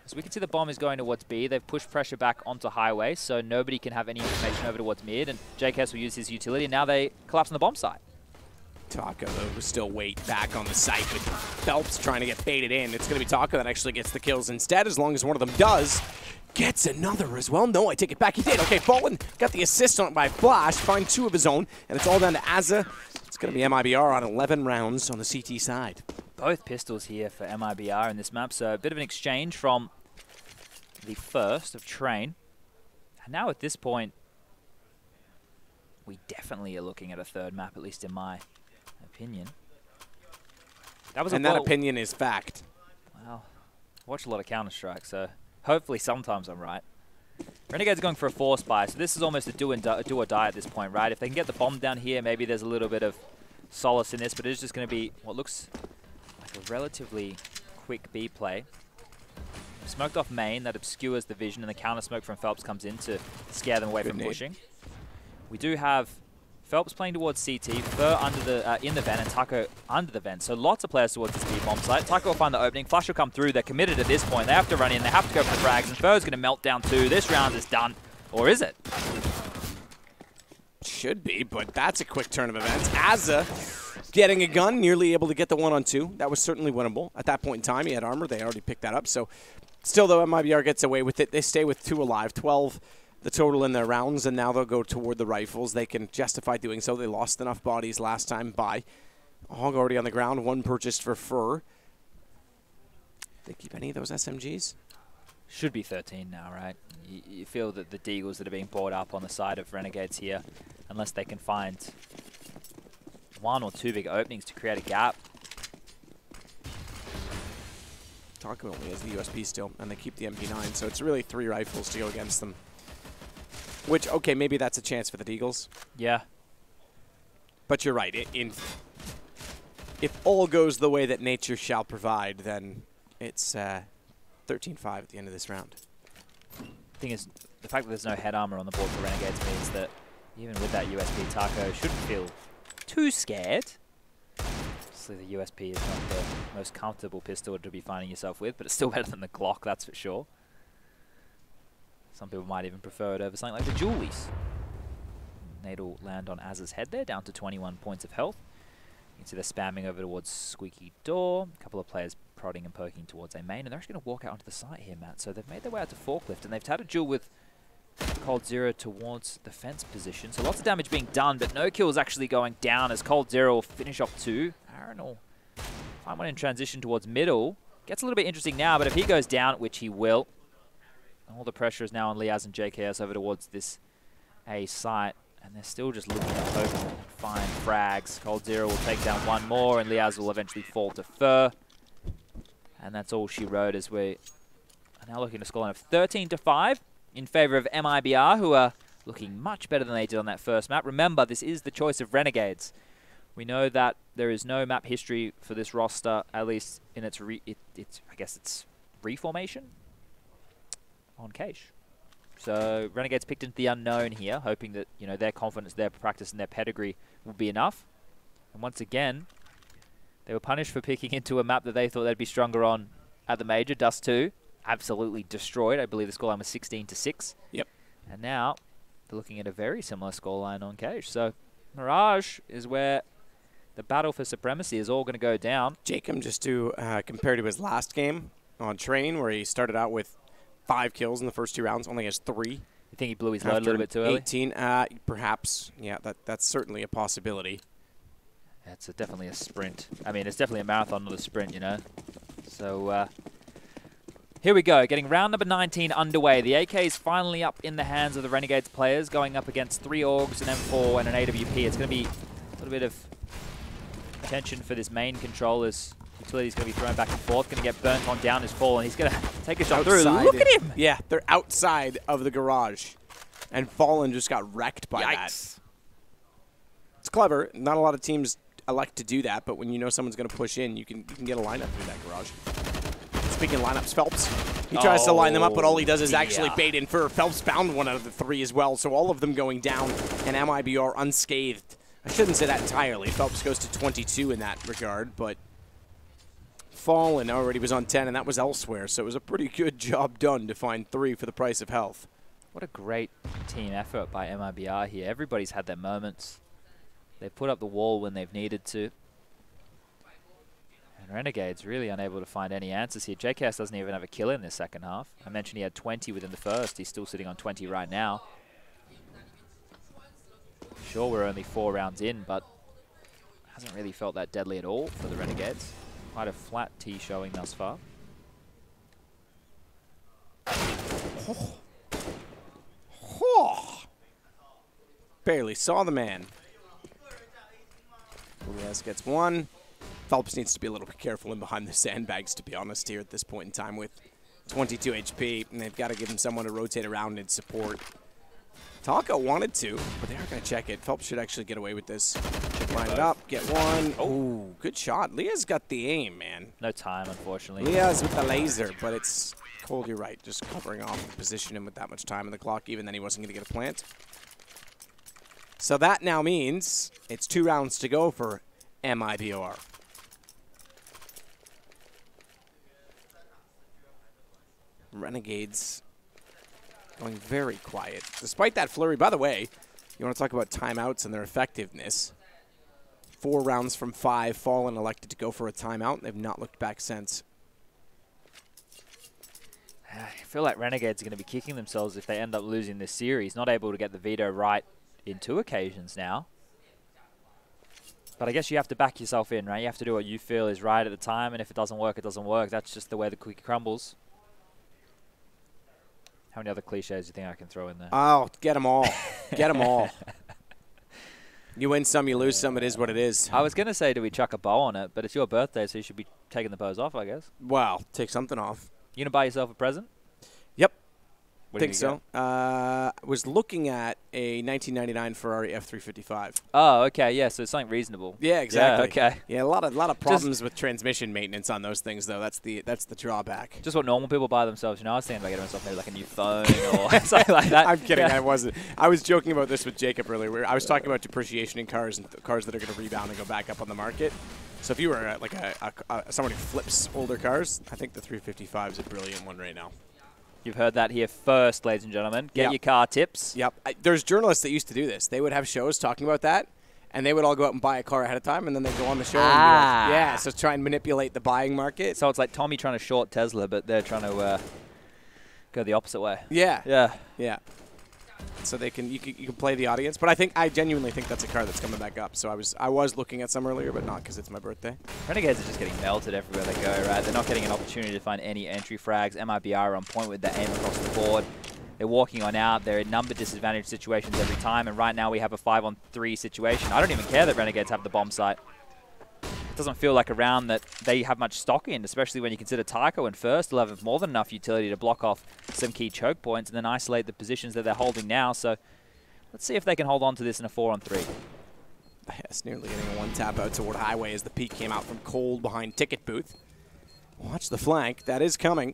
S2: So we can see the bomb is going towards B. They've pushed pressure back onto highway, so nobody can have any information over towards mid, and JKS will use his utility, and now they collapse on the bomb site.
S1: Taco, though, will still wait back on the site with Phelps trying to get baited in. It's going to be Taco that actually gets the kills instead, as long as one of them does. Gets another as well. No, I take it back. He did. Okay, Fallen got the assist on it by Flash. Find 2 of his own, and it's all down to Azza. It's going to be MIBR on 11 rounds on the CT side.
S2: Both pistols here for MIBR in this map, so a bit of an exchange from the first of Train. And now at this point, we definitely are looking at a third map, at least in my opinion. That was
S1: that opinion is fact.
S2: Well, I watch a lot of Counter-Strike, so hopefully sometimes I'm right. Renegades are going for a force buy, so this is almost a do or die at this point, right? If they can get the bomb down here, maybe there's a little bit of solace in this, but it's just going to be what looks like a relatively quick B play. Smoked off main, that obscures the vision, and the counter smoke from Phelps comes in to scare them away from pushing. We do have Phelps playing towards CT, Fur under the in the vent, and Taco under the vent. So lots of players towards the speed bomb site. Taco will find the opening. Flash will come through. They're committed at this point. They have to run in. They have to go for the frags, and Fur's going to melt down too. This round is done. Or is it?
S1: should be, but that's a quick turn of events. Azza getting a gun, nearly able to get the 1-on-2. That was certainly winnable. At that point in time, he had armor. They already picked that up. So still, though, MIBR gets away with it. They stay with 2 alive, 12 the total in their rounds, and now they'll go toward the rifles. They can justify doing so. They lost enough bodies last time by. Hog already on the ground, 1 purchased for Fur. They keep any of those SMGs?
S2: Should be 13 now, right? You feel that the deagles that are being brought up on the side of Renegades here, unless they can find 1 or 2 big openings to create a gap.
S1: Taco only has the USP still, and they keep the MP9, so it's really 3 rifles to go against them. Which, okay, maybe that's a chance for the Deagles.
S2: Yeah.
S1: But you're right. If all goes the way that nature shall provide, then it's 13-5 at the end of this round.
S2: Thing is, the fact that there's no head armor on the board for Renegades means that even with that USP, Taco shouldn't feel too scared. Obviously, the USP is not the most comfortable pistol to be finding yourself with, but it's still better than the Glock, that's for sure. Some people might even prefer it over something like the Julies. Nade will land on Az's head there, down to 21 points of health. You can see they're spamming over towards Squeaky Door. A couple of players prodding and poking towards a main, and they're actually going to walk out onto the site here, Matt. So they've made their way out to Forklift, and they've had a duel with Cold Zero towards the fence position. So lots of damage being done, but no kills actually going down as Cold Zero will finish off 2. Aaron will find one in transition towards middle. Gets a little bit interesting now, but if he goes down, which he will, all the pressure is now on Liaz and JKS over towards this A site, and they're still just looking to hope and find frags. Cold Zero will take down 1 more, and Liaz will eventually fall to Fur. And that's all she wrote as we are now looking to scoreline of 13-5 in favor of MIBR, who are looking much better than they did on that first map. Remember, this is the choice of Renegades. We know that there is no map history for this roster, at least in its I guess it's reformation on Cache. So Renegades picked into the unknown here, hoping that their confidence, their practice, and their pedigree will be enough. And once again, they were punished for picking into a map that they thought they'd be stronger on at the major. Dust 2 absolutely destroyed. I believe the scoreline was 16-6.
S1: Yep.
S2: And now they're looking at a very similar scoreline on Cache. So Mirage is where the battle for supremacy is all going to go down.
S1: Jacob, just to compare to his last game on Train, where he started out with 5 kills in the first 2 rounds, only has 3.
S2: You think he blew his load a little bit too early?
S1: 18, perhaps. Yeah, that's certainly a possibility.
S2: It's definitely a sprint. I mean, it's definitely a marathon, not a sprint, So here we go, getting round number 19 underway. The AK is finally up in the hands of the Renegades players, going up against 3 AUGs, an M4, and an AWP. It's going to be a little bit of tension for this main control as Utility's going to be thrown back and forth, going to get burnt on down his fall, and he's going to take a shot through. Look at him!
S1: Yeah, they're outside of the garage, and Fallen just got wrecked by that. It's clever. Not a lot of teams elect to do that, but when you know someone's going to push in, you can get a lineup through that garage. Speaking of lineups, Phelps, he tries to line them up, but all he does is actually bait in Fur. Phelps found 1 out of the 3 as well, so all of them going down, and MIBR unscathed. I shouldn't say that entirely. Phelps goes to 22 in that regard, but Fallen already was on 10, and that was elsewhere, so it was a pretty good job done to find 3 for the price of health.
S2: What a great team effort by MIBR here. Everybody's had their moments. They've put up the wall when they've needed to. And Renegades really unable to find any answers here. JKS doesn't even have a kill in this second half. I mentioned he had 20 within the first. He's still sitting on 20 right now. Sure, we're only 4 rounds in, but hasn't really felt that deadly at all for the Renegades. Quite a flat T showing thus far.
S1: Barely saw the man. Elias gets 1. Phelps needs to be a little bit careful in behind the sandbags, to be honest, here at this point in time with 22 HP, and they've got to give him someone to rotate around and support. Taco wanted to, but they aren't going to check it. Phelps should actually get away with this. Line it up, get 1. Oh, good shot. Leah's got the aim, man.
S2: No time, unfortunately.
S1: Leah's with the laser, but it's cold, you're right. Just covering off and position him with that much time on the clock. Even then, he wasn't going to get a plant. So that now means it's 2 rounds to go for MIBR. Renegades going very quiet. Despite that flurry, by the way, You want to talk about timeouts and their effectiveness. 4 rounds from 5, Fallen elected to go for a timeout. They've not looked back since.
S2: I feel like Renegades are going to be kicking themselves if they end up losing this series, not able to get the veto right in 2 occasions now. But I guess you have to back yourself in, right? You have to do what you feel is right at the time, and if it doesn't work, it doesn't work. That's just the way the cookie crumbles. How many other cliches do you think I can throw in there?
S1: Oh, get them all. Get them all. You win some, you lose some. It is what it is.
S2: I was going to say, do we chuck a bow on it? But it's your birthday, so you should be taking the bows off, I guess.
S1: Well, take something off.
S2: You going to buy yourself a present?
S1: Yep.
S2: What
S1: think so. Was looking at a 1999 Ferrari F355.
S2: Oh, okay. Yeah, so it's something reasonable.
S1: Yeah, exactly.
S2: Yeah, okay.
S1: Yeah, a lot of problems with transmission maintenance on those things, though. That's the drawback.
S2: Just what normal people buy themselves. You know, I was thinking about getting myself maybe like a new phone or something like that.
S1: I'm kidding.
S2: Yeah.
S1: I wasn't. I was joking about this with Jacob earlier. I was talking about depreciation in cars and cars that are going to rebound and go back up on the market. So if you were like someone who flips older cars, I think the 355 is a brilliant one right now.
S2: You've heard that here first, ladies and gentlemen. Get your car tips.
S1: Yep. There's journalists that used to do this. They would have shows talking about that, and they would all go out and buy a car ahead of time, and then they'd go on the show and be like, yeah, so try and manipulate the buying market.
S2: So it's like Tommy trying to short Tesla, but they're trying to go the opposite way.
S1: Yeah.
S2: Yeah.
S1: Yeah. So you can play the audience, but I genuinely think that's a car that's coming back up. So I was looking at some earlier, but not because it's my birthday.
S2: Renegades are just getting melted everywhere they go, right? They're not getting an opportunity to find any entry frags. MIBR are on point with their aim across the board. They're walking on out. They're in number disadvantage situations every time, and right now we have a 5-on-3 situation. I don't even care that Renegades have the bomb site. It doesn't feel like a round that they have much stock in, especially when you consider Tycho and First will have more than enough utility to block off some key choke points and then isolate the positions that they're holding now. So let's see if they can hold on to this in a 4-on-3.
S1: Yes, nearly getting a 1 tap out toward Highway as the peak came out from cold behind Ticket Booth. Watch the flank. That is coming.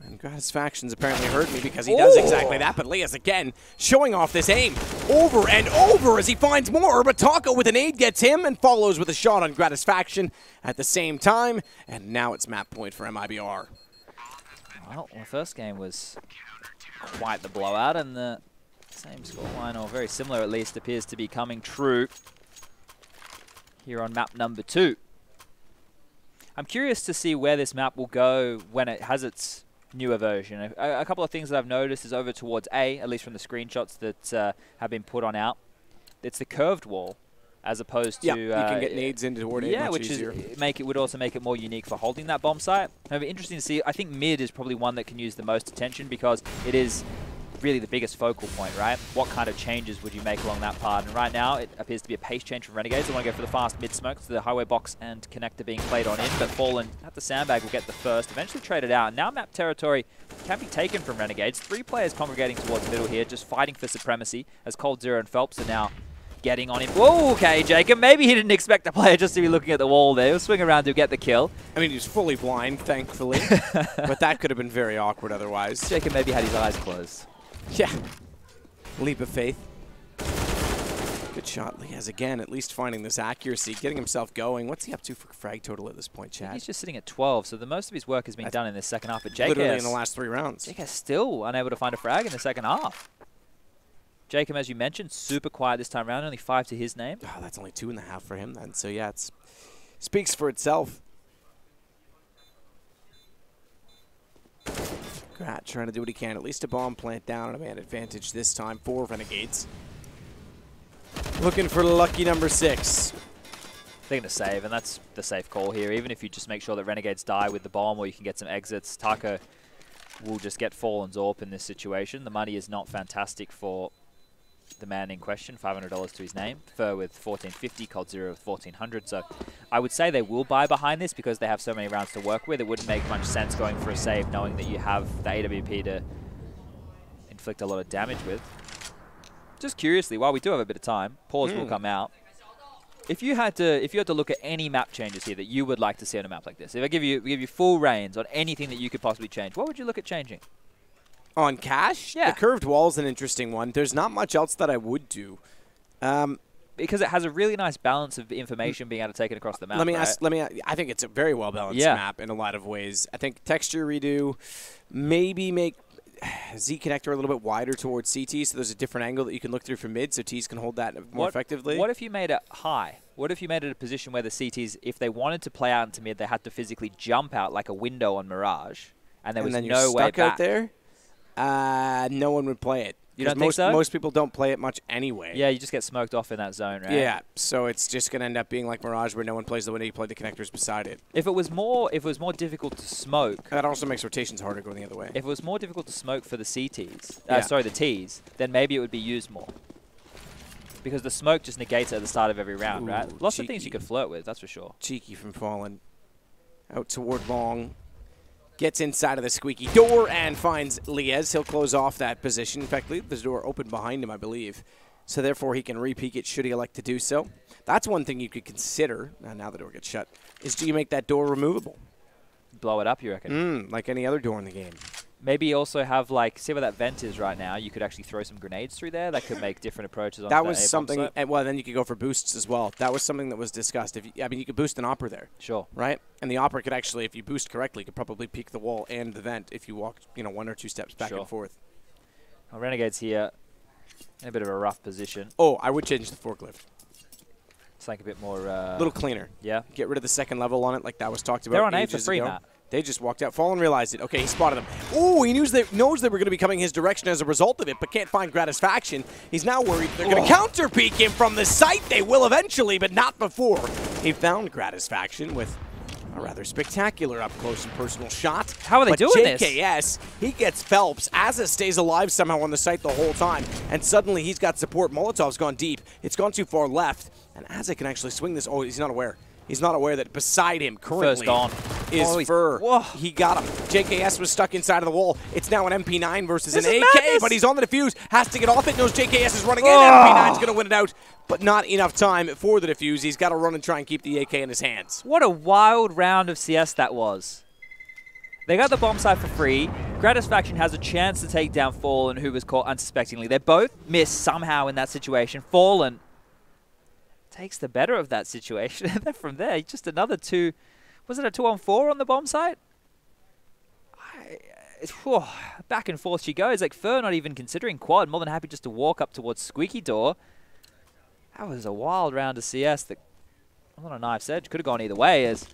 S1: And Gratisfactions apparently heard me because he does exactly that, but Leas again showing off this aim over and over as he finds more, but Taco with an aid gets him and follows with a shot on Gratisfaction at the same time, and now it's map point for MIBR.
S2: Well, the first game was quite the blowout, and the same scoreline, or very similar at least, appears to be coming true here on map number 2. I'm curious to see where this map will go when it has its newer version. A couple of things that I've noticed is over towards A, at least from the screenshots that have been put on out. It's the curved wall, as opposed to
S1: you can get nades into toward it much
S2: which
S1: easier.
S2: would also make it more unique for holding that bomb site. It'll be interesting to see. I think mid is probably one that can use the most attention because it is really the biggest focal point, right? What kind of changes would you make along that part? And right now, it appears to be a pace change from Renegades. They want to go for the fast mid-smoke, so the highway box and connector being played on in, but Fallen at the sandbag will get the first, eventually trade it out. Now map territory can be taken from Renegades. 3 players congregating towards middle here, just fighting for supremacy, as Cold Zero and Phelps are now getting on him. Whoa, okay, Jacob. Maybe he didn't expect the player just to be looking at the wall there. He'll swing around to get the kill.
S1: I mean, he was fully blind, thankfully, but that could have been very awkward otherwise.
S2: Jacob maybe had his eyes closed.
S1: Yeah. Leap of faith. Good shot. Leas again, at least finding this accuracy, getting himself going. What's he up to for frag total at this point, Chad?
S2: He's just sitting at 12, so the most of his work has been done in this second half. But JKS,
S1: literally in the last 3 rounds.
S2: JKS still unable to find a frag in the second half. Jacob, as you mentioned, super quiet this time around, only 5 to his name.
S1: Oh, that's only 2.5 for him then. So yeah, it speaks for itself. Grat trying to do what he can. At least a bomb plant down and a man advantage this time for Renegades. Looking for lucky number 6.
S2: They're going to save, and that's the safe call here. Even if you just make sure that Renegades die with the bomb or you can get some exits, Taco will just get Fallen's AWP in this situation. The money is not fantastic for the man in question, $500 to his name. Fur with 1450, Cold Zero with 1400. So I would say they will buy behind this because they have so many rounds to work with. It wouldn't make much sense going for a save knowing that you have the AWP to inflict a lot of damage with. Just curiously, while we do have a bit of time, pause will come out. If you had to look at any map changes here that you would like to see on a map like this, if I give you full reins on anything that you could possibly change, what would you look at changing?
S1: On cash?
S2: Yeah.
S1: The curved wall is an interesting one. There's not much else that I would do.
S2: Because it has a really nice balance of information being able to take it across the map.
S1: I think it's a very well balanced map in a lot of ways. I think texture redo, maybe make Z connector a little bit wider towards CT, so there's a different angle that you can look through from mid, so T's can hold that more effectively.
S2: What if you made it high? What if you made it a position where the CTs, if they wanted to play out into mid, they had to physically jump out like a window on Mirage, and there was no way back?
S1: Stuck out there? No one would play it.
S2: You don't think so?
S1: Most people don't play it much anyway.
S2: Yeah, you just get smoked off in that zone, right?
S1: Yeah, so it's just going to end up being like Mirage where no one plays the window, you play the connectors beside it.
S2: If it was more difficult to smoke...
S1: That also makes rotations harder going the other way.
S2: If it was more difficult to smoke for the CTs, sorry, the Ts, then maybe it would be used more. Because the smoke just negates it at the start of every round, right? Lots of things you could flirt with, that's for sure.
S1: Cheeky from Fallen. Out toward long. Gets inside of the squeaky door and finds Liez. He'll close off that position. In fact, leave the door open behind him, I believe. So therefore, he can re-peek it should he elect to do so. That's one thing you could consider, now the door gets shut, is do you make that door removable?
S2: Blow it up, you reckon?
S1: Like any other door in the game.
S2: Maybe also have, like, see where that vent is right now. You could actually throw some grenades through there. That could make different approaches on
S1: that was something, and well, then you could go for boosts as well. That was something that was discussed. I mean, you could boost an Opera there.
S2: Sure.
S1: Right? And the Opera could actually, if you boost correctly, could probably peek the wall and the vent if you walked, 1 or 2 steps back and forth.
S2: Well, Renegades here in a bit of a rough position.
S1: Oh, I would change the forklift.
S2: It's like a bit more...
S1: a little cleaner.
S2: Yeah.
S1: Get rid of the second level on it like that was talked about.
S2: They're on A for 3, Matt.
S1: They just walked out. Fallen realized it. Okay, he spotted them. Oh, he knows they were going to be coming his direction as a result of it, but can't find Gratisfaction. He's now worried they're going to counter-peek him from the site. They will eventually, but not before. He found Gratisfaction with a rather spectacular up-close and personal shot.
S2: How are they doing this?
S1: JKS, he gets Phelps. Azza stays alive somehow on the site the whole time, and suddenly he's got support. Molotov's gone deep. It's gone too far left, and Azza can actually swing this. Oh, he's not aware. He's not aware that beside him currently is Fur.
S2: Whoa.
S1: He got him. JKS was stuck inside of the wall. It's now an MP9 versus an AK, but he's on the defuse. Has to get off it. Knows JKS is running in. MP9's going to win it out, but not enough time for the defuse. He's got to run and try and keep the AK in his hands.
S2: What a wild round of CS that was. They got the bomb site for free. Gratisfaction has a chance to take down Fallen, who was caught unsuspectingly. They both missed somehow in that situation. Fallen takes the better of that situation. And then from there, just another 2. Was it a 2-on-4 on the bomb site? Back and forth she goes. Like, Fur not even considering quad. More than happy just to walk up towards Squeaky Door. That was a wild round of CS that, on a knife's edge, could have gone either way. As,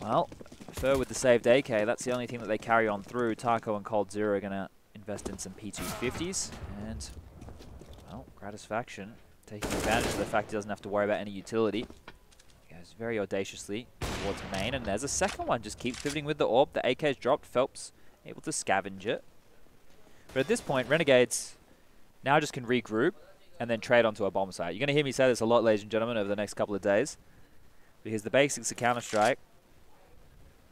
S2: well, Fur with the saved AK. That's the only thing that they carry on through. Taco and Cold Zero are going to invest in some P250s. And, well, Gratisfaction taking advantage of the fact he doesn't have to worry about any utility. He goes very audaciously towards main, and there's a second one. Just keeps pivoting with the orb. The AK's dropped. Phelps able to scavenge it. But at this point, Renegades now just can regroup and then trade onto a bomb site. You're going to hear me say this a lot, ladies and gentlemen, over the next couple of days. Because the basics of Counter-Strike,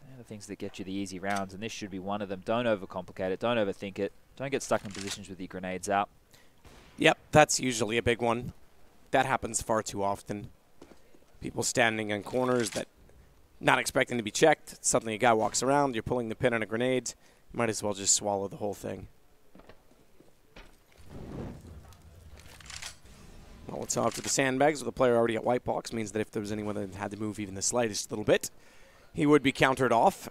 S2: they're the things that get you the easy rounds, and this should be one of them. Don't overcomplicate it. Don't overthink it. Don't get stuck in positions with your grenades out.
S1: Yep, that's usually a big one. That happens far too often. People standing in corners that not expecting to be checked. Suddenly a guy walks around, you're pulling the pin on a grenade. You might as well just swallow the whole thing. Molotov to the sandbags with a player already at white box means that if there was anyone that had to move even the slightest little bit, he would be countered off.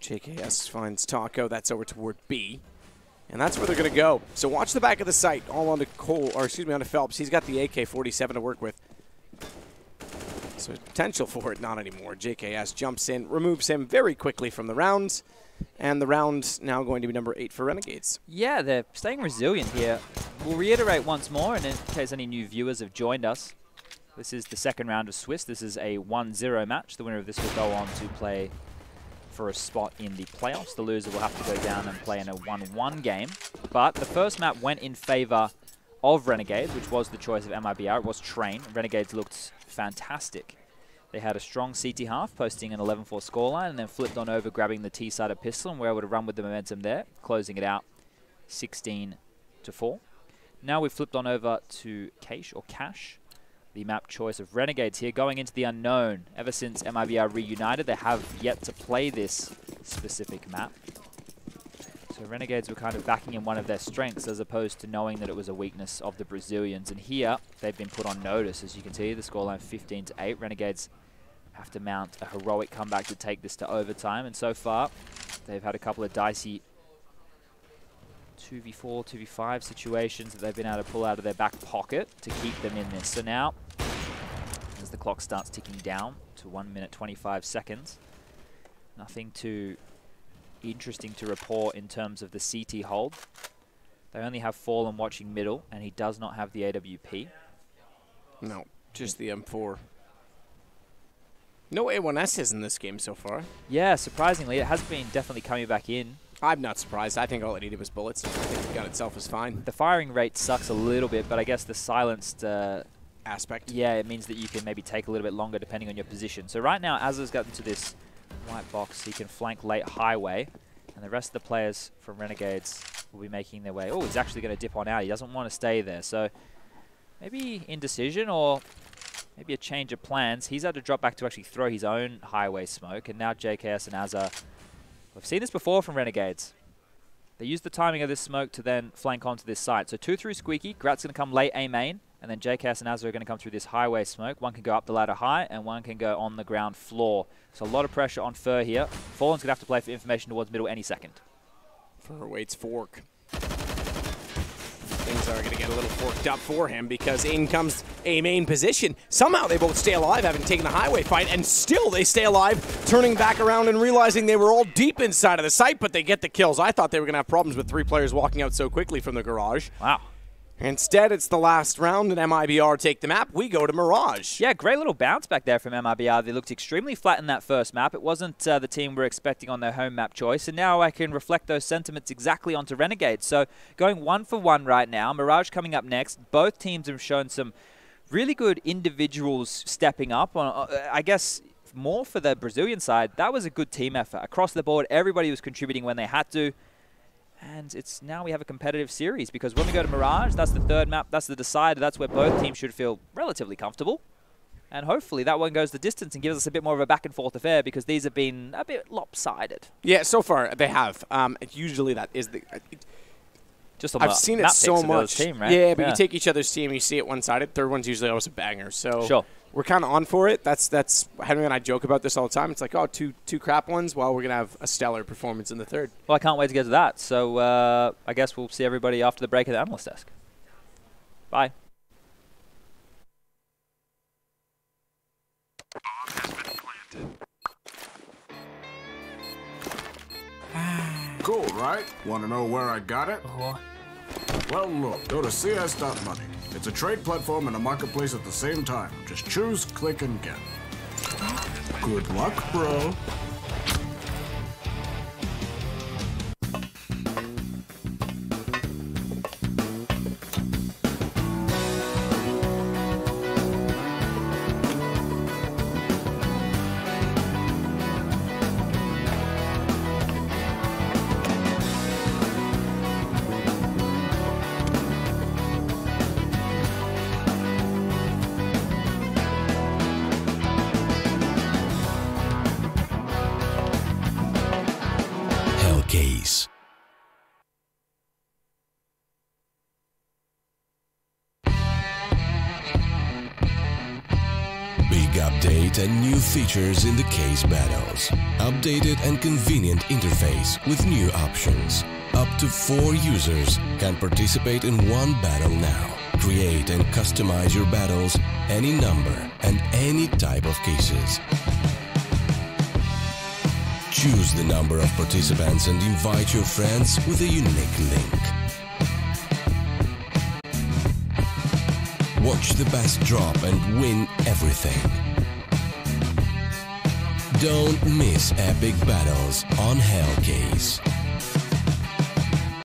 S1: JKS finds Taco. That's over toward B. And that's where they're going to go. So watch the back of the site. All onto onto Phelps. He's got the AK-47 to work with. So there's potential for it, not anymore. JKS jumps in, removes him very quickly from the rounds. And the round now going to be number 8 for Renegades.
S2: Yeah, they're staying resilient here. We'll reiterate once more, and in case any new viewers have joined us, this is the second round of Swiss. This is a 1-0 match. The winner of this will go on to play for a spot in the playoffs. The loser will have to go down and play in a 1-1 game. But the first map went in favor of Renegades, which was the choice of MIBR. It was Train. Renegades looked fantastic. They had a strong CT half, posting an 11-4 scoreline, and then flipped on over, grabbing the T-sided pistol, and were able to run with the momentum there, closing it out 16-4. Now we've flipped on over to Cash, the map choice of Renegades here, going into the unknown. Ever since MIBR reunited, they have yet to play this specific map. So So Renegades were kind of backing in one of their strengths as opposed to knowing that it was a weakness of the Brazilians. And here, they've been put on notice. As you can see, the scoreline 15-8. Renegades have to mount a heroic comeback to take this to overtime. And so far, they've had a couple of dicey 2v4, 2v5 situations that they've been able to pull out of their back pocket to keep them in this. So now, as the clock starts ticking down to 1 minute 25 seconds, nothing too interesting to report in terms of the CT hold. They only have Fallen watching middle, and he does not have the AWP.
S1: No, just the M4. No A1Ss in this game so far.
S2: Yeah, surprisingly, it has been definitely coming back in.
S1: I'm not surprised. I think all it needed was bullets. I think the gun itself is fine.
S2: The firing rate sucks a little bit, but I guess the silenced
S1: aspect.
S2: Yeah, it means that you can maybe take a little bit longer depending on your position. So right now, Azza's gotten to this white box. He can flank late highway, and the rest of the players from Renegades will be making their way. Oh, he's actually going to dip on out. He doesn't want to stay there. So maybe indecision or maybe a change of plans. He's had to drop back to actually throw his own highway smoke, and now JKS and Azza. We've seen this before from Renegades. They use the timing of this smoke to then flank onto this site. So 2 through Squeaky, Grat's going to come late A main, and then JKS and Azza are going to come through this highway smoke. One can go up the ladder high, and one can go on the ground floor. So a lot of pressure on Fur here. Fallen's going to have to play for information towards middle any second.
S1: Fur waits fork. Things are going to get a little forked up for him because in comes a main position. Somehow they both stay alive, having taken the highway fight, and still they stay alive, turning back around and realizing they were all deep inside of the site, but they get the kills. I thought they were going to have problems with 3 players walking out so quickly from the garage.
S2: Wow.
S1: Instead, it's the last round, and MIBR take the map. We go to Mirage.
S2: Yeah, great little bounce back there from MIBR. They looked extremely flat in that first map. It wasn't the team we're expecting on their home map choice, and now I can reflect those sentiments exactly onto Renegades. So going 1 for 1 right now. Mirage coming up next. Both teams have shown some really good individuals stepping up. I guess more for the Brazilian side, that was a good team effort. Across the board, everybody was contributing when they had to. And it's now we have a competitive series because when we go to Mirage, that's the 3rd map, that's the decider, that's where both teams should feel relatively comfortable. And hopefully that one goes the distance and gives us a bit more of a back and forth affair because these have been a bit lopsided.
S1: Yeah, so far they have. Usually that is the...
S2: Just on
S1: I've seen it so much.
S2: Team, right?
S1: Yeah, but you take each other's team, you see it one-sided. 3rd one's usually always a banger. So
S2: sure. We're
S1: kind of on for it. That's Henry and I joke about this all the time. It's like, oh, two crap ones. Well, we're gonna have a stellar performance in the 3rd.
S2: Well, I can't wait to get to that. So I guess we'll see everybody after the break at the analyst desk. Bye.
S3: Cool, right? Want to know where I got it? Well, look, go to cs.money. It's a trade platform and a marketplace at the same time. Just choose, click, and get. Good luck, bro.
S4: Case. Big update and new features in the case battles. Updated and convenient interface with new options. Up to 4 users can participate in one battle now. Create and customize your battles, any number and any type of cases. Choose the number of participants and invite your friends with a unique link. Watch the best drop and win everything. Don't miss epic battles on Hellcase.